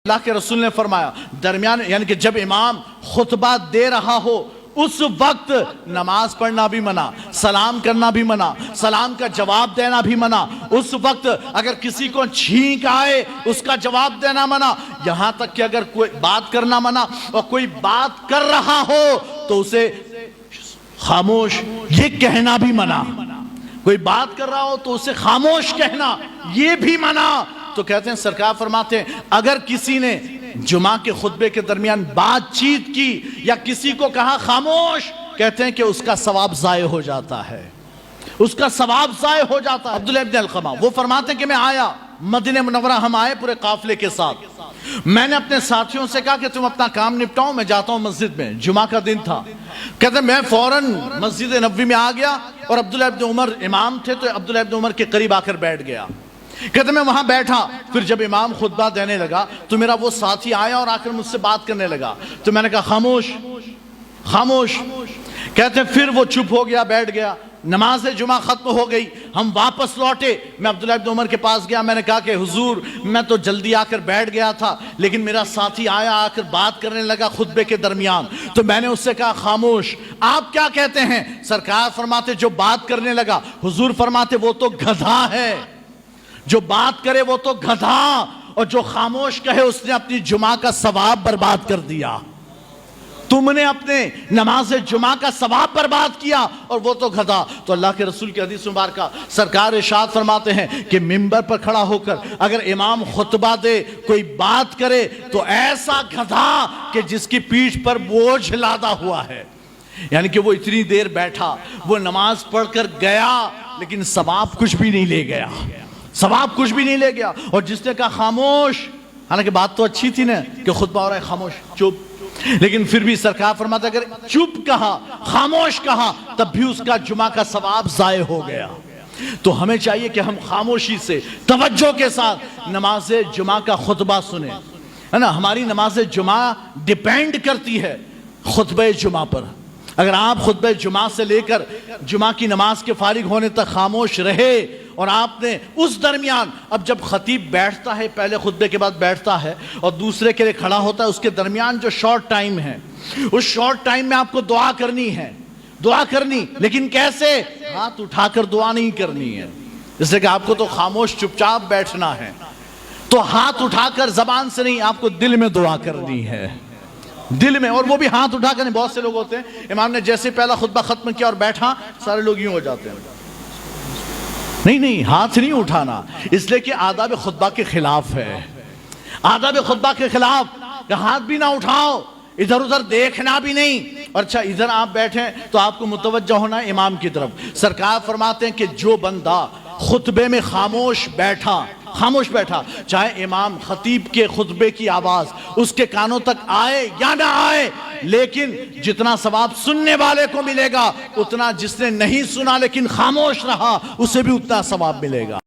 अल्लाह के रसूल ने फरमाया दरमियान यानी कि जब इमाम खुतबा दे रहा हो उस वक्त नमाज पढ़ना भी मना, सलाम करना भी मना, सलाम का जवाब देना भी मना। उस वक्त अगर किसी को छींक आए उसका जवाब देना मना, यहां तक कि अगर कोई बात करना मना और कोई बात कर रहा हो तो उसे खामोश ये कहना भी मना। कोई बात कर रहा हो तो उसे खामोश कहना ये भी मना। तो कहते हैं सरकार फरमाते हैं अगर किसी ने जुमा के खुतबे के दरमियान बातचीत की या किसी को कहा खामोश, कहते हैं कि उसका सवाब जाये हो जाता है, उसका सवाब जाये हो जाता है। अब्दुल्लाह इब्न अलक़मा वो फरमाते हैं कि मैं आया मदीने मुनव्वरा, हम आए पूरे काफिले के साथ। मैंने अपने साथियों से कहा कि तुम अपना काम निपटाओ, मैं जाता हूं मस्जिद में। जुमा का दिन था। कहते मैं फौरन मस्जिद नबवी में आ गया और अब्दुल्लाह इब्न उमर इमाम थे तो अब्दुल्लाह इब्न उमर के करीब आकर बैठ गया। कहते मैं वहां बैठा, फिर जब इमाम खुतबा देने लगा तो मेरा वो साथी आया और आकर मुझसे बात करने लगा। तो मैंने कहा खामोश खामोश। कहते फिर वो चुप हो गया, बैठ गया। नमाज जुमा खत्म हो गई, हम वापस लौटे। मैं अब्दुल्लाह इब्न उमर के पास गया, मैंने कहा कि हुजूर मैं तो जल्दी आकर बैठ गया था लेकिन मेरा साथी आया, आकर बात करने लगा खुतबे के दरमियान। तो मैंने उससे कहा खामोश। आप क्या कहते हैं? सरकार फरमाते जो बात करने लगा, हुजूर फरमाते वो तो गधा है, जो बात करे वो तो गधा, और जो खामोश कहे उसने अपनी जुमा का सवाब बर्बाद कर दिया। तुमने अपने नमाज जुमा का सवाब बर्बाद किया और वो तो गधा। तो अल्लाह के रसूल की हदीस मुबारक सरकार इरशाद फरमाते हैं कि मिंबर पर खड़ा होकर अगर इमाम खुतबा दे, कोई बात करे तो ऐसा गधा कि जिसकी पीठ पर बोझ लादा हुआ है। यानी कि वो इतनी देर बैठा, वो नमाज पढ़कर गया लेकिन सवाब कुछ भी नहीं ले गया, सवाब कुछ भी नहीं ले गया। और जिसने कहा खामोश, हालांकि बात तो अच्छी थी ना कि खुतबा हो रहा है, खामोश चुप, लेकिन फिर भी सरकार फरमाता अगर चुप कहा, खामोश कहा, तब भी उसका जुमा का सवाब जाये हो गया। तो हमें चाहिए कि हम खामोशी से तवज्जो के साथ नमाज जुमा का खुतबा सुने, है ना। हमारी नमाज जुमा डिपेंड करती है खुतबे जुमा पर। अगर आप खुतबे जुमा से लेकर जुमा की नमाज के फारिग होने तक खामोश रहे और आपने उस दरमियान, अब जब खतीब बैठता है, पहले खुतबे के बाद बैठता है और दूसरे के लिए खड़ा होता है, उसके दरमियान जो शॉर्ट टाइम है, उस शॉर्ट टाइम में आपको दुआ करनी है, दुआ करनी। लेकिन कैसे? हाथ उठाकर दुआ नहीं करनी है, इसलिए कि आपको तो खामोश चुपचाप बैठना है। तो हाथ उठाकर जबान से नहीं, आपको दिल में दुआ करनी है, दिल में। और वो भी हाथ उठाकर नहीं। बहुत से लोग होते हैं इमाम ने जैसे पहला खुतबा खत्म किया और बैठा, सारे लोग यूं हो जाते हैं। नहीं नहीं, हाथ नहीं उठाना, इसलिए कि आदाब खुतबा के खिलाफ है, आदाब खुतबा के खिलाफ। हाथ भी ना उठाओ, इधर उधर देखना भी नहीं। अच्छा इधर आप बैठे तो आपको मुतवज्जह होना है इमाम की तरफ। सरकार फरमाते हैं कि जो बंदा खुतबे में खामोश बैठा, चाहे इमाम खतीब के खुतबे की आवाज उसके कानों तक आए या ना आए, लेकिन जितना सवाब सुनने वाले को मिलेगा उतना जिसने नहीं सुना लेकिन खामोश रहा उसे भी उतना सवाब मिलेगा।